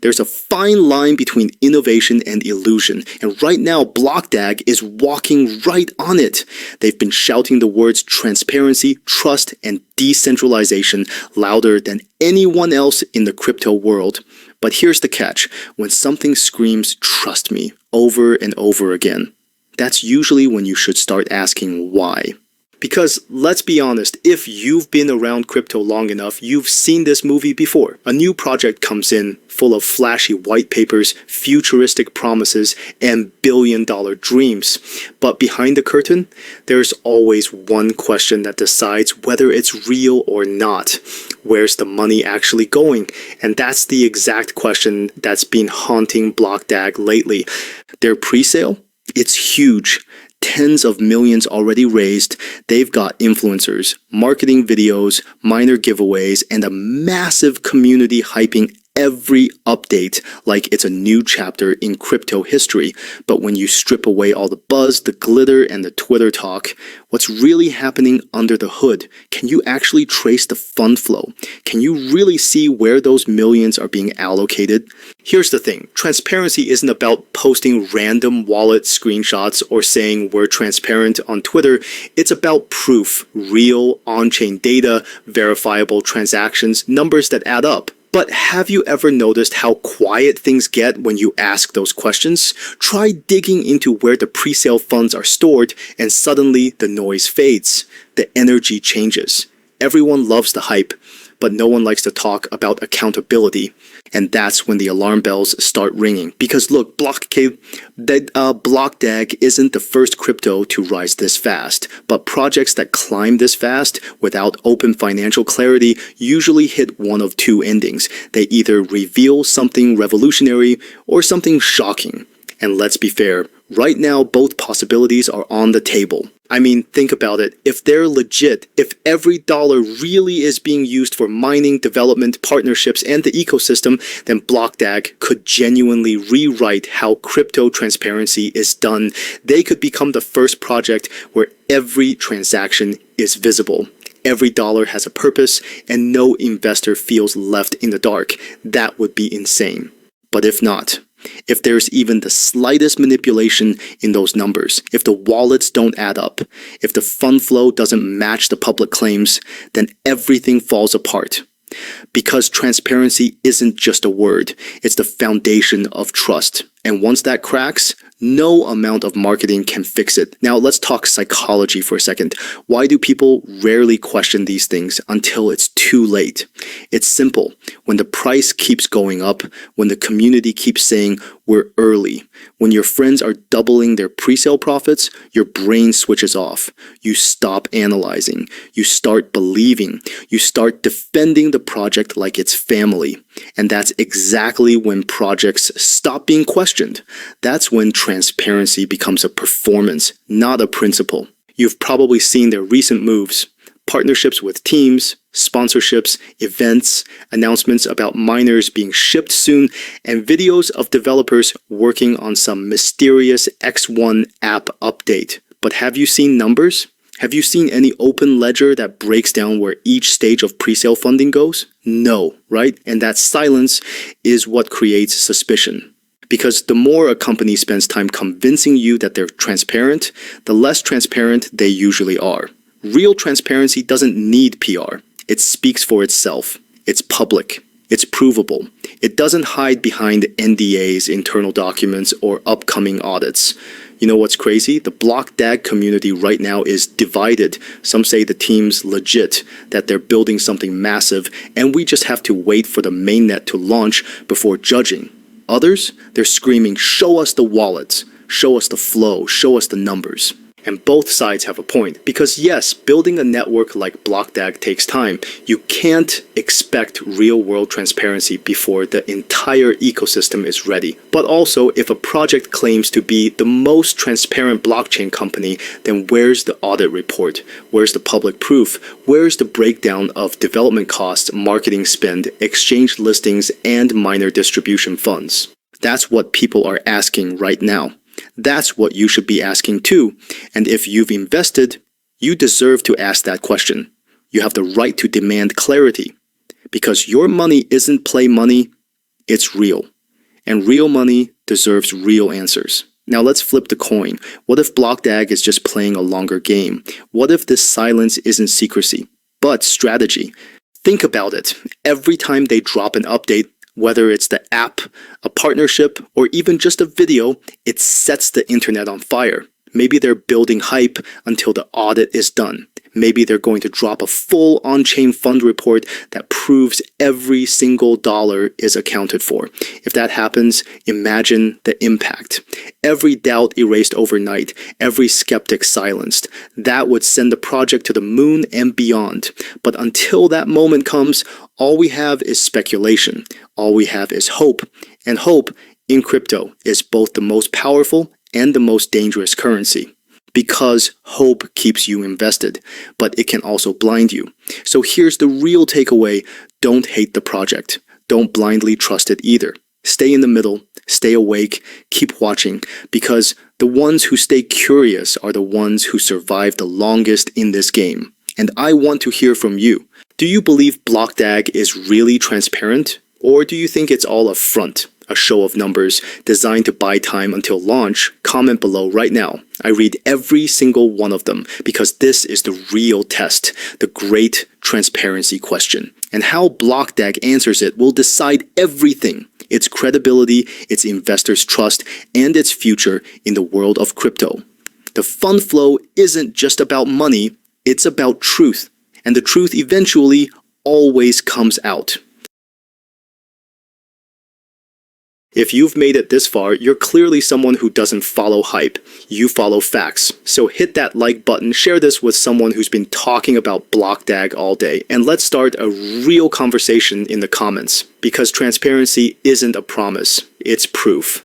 There's a fine line between innovation and illusion, and right now BlockDAG is walking right on it. They've been shouting the words transparency, trust, and decentralization louder than anyone else in the crypto world. But here's the catch: when something screams "trust me" over and over again, that's usually when you should start asking why. Because let's be honest, if you've been around crypto long enough, you've seen this movie before. A new project comes in full of flashy white papers, futuristic promises, and billion-dollar dreams. But behind the curtain, there's always one question that decides whether it's real or not. Where's the money actually going? And that's the exact question that's been haunting BlockDAG lately. Their presale? It's huge. Tens of millions already raised. They've got influencers, marketing videos, minor giveaways, and a massive community hyping every update like it's a new chapter in crypto history. But when you strip away all the buzz, the glitter, and the Twitter talk, what's really happening under the hood? Can you actually trace the fund flow? Can you really see where those millions are being allocated? Here's the thing, transparency isn't about posting random wallet screenshots or saying we're transparent on Twitter. It's about proof, real on-chain data, verifiable transactions, numbers that add up. But have you ever noticed how quiet things get when you ask those questions? Try digging into where the presale funds are stored and suddenly the noise fades. The energy changes. Everyone loves the hype, but no one likes to talk about accountability. And that's when the alarm bells start ringing. Because look, BlockDAG isn't the first crypto to rise this fast, but projects that climb this fast without open financial clarity usually hit one of two endings. They either reveal something revolutionary or something shocking. And let's be fair, right now both possibilities are on the table. I mean, think about it. If they're legit, if every dollar really is being used for mining, development, partnerships, and the ecosystem, then BlockDAG could genuinely rewrite how crypto transparency is done. They could become the first project where every transaction is visible. Every dollar has a purpose, and no investor feels left in the dark. That would be insane. But if not, if there's even the slightest manipulation in those numbers, if the wallets don't add up, if the fund flow doesn't match the public claims, then everything falls apart. Because transparency isn't just a word, it's the foundation of trust. And once that cracks, no amount of marketing can fix it. Now let's talk psychology for a second. Why do people rarely question these things until it's too late? It's simple. When the price keeps going up, when the community keeps saying we're early, when your friends are doubling their presale profits, your brain switches off. You stop analyzing. You start believing. You start defending the project like it's family. And that's exactly when projects stop being questioned. That's when transparency becomes a performance, not a principle. You've probably seen their recent moves. Partnerships with teams, sponsorships, events, announcements about miners being shipped soon, and videos of developers working on some mysterious X1 app update. But have you seen numbers? Have you seen any open ledger that breaks down where each stage of presale funding goes? No, right? And that silence is what creates suspicion. Because the more a company spends time convincing you that they're transparent, the less transparent they usually are. Real transparency doesn't need PR. It speaks for itself. It's public. It's provable. It doesn't hide behind NDAs, internal documents, or upcoming audits. You know what's crazy? The BlockDAG community right now is divided. Some say the team's legit, that they're building something massive, and we just have to wait for the mainnet to launch before judging. Others, they're screaming, show us the wallets, show us the flow, show us the numbers. And both sides have a point, because yes, building a network like BlockDAG takes time. You can't expect real-world transparency before the entire ecosystem is ready. But also, if a project claims to be the most transparent blockchain company, then where's the audit report? Where's the public proof? Where's the breakdown of development costs, marketing spend, exchange listings, and miner distribution funds? That's what people are asking right now. That's what you should be asking too. And if you've invested, you deserve to ask that question. You have the right to demand clarity. Because your money isn't play money, It's real. And real money deserves real answers. Now let's flip the coin. What if BlockDAG is just playing a longer game? What if this silence isn't secrecy, but strategy? Think about it. Every time they drop an update, whether it's the app, a partnership, or even just a video, it sets the internet on fire. Maybe they're building hype until the audit is done. Maybe they're going to drop a full on-chain fund report that proves every single dollar is accounted for. If that happens, imagine the impact. Every doubt erased overnight, every skeptic silenced. That would send the project to the moon and beyond. But until that moment comes, all we have is speculation. All we have is hope. And hope in crypto is both the most powerful and the most dangerous currency. Because hope keeps you invested, but it can also blind you. So here's the real takeaway: don't hate the project. Don't blindly trust it either. Stay in the middle, stay awake, keep watching, because the ones who stay curious are the ones who survive the longest in this game. And I want to hear from you. Do you believe BlockDAG is really transparent? Or do you think it's all a front? A show of numbers designed to buy time until launch? Comment below right now. I read every single one of them because this is the real test, the great transparency question. And how BlockDAG answers it will decide everything: its credibility, its investors' trust, and its future in the world of crypto. The fund flow isn't just about money, it's about truth. And the truth eventually always comes out. If you've made it this far, you're clearly someone who doesn't follow hype. You follow facts. So hit that like button, share this with someone who's been talking about BlockDAG all day, and let's start a real conversation in the comments. Because transparency isn't a promise, it's proof.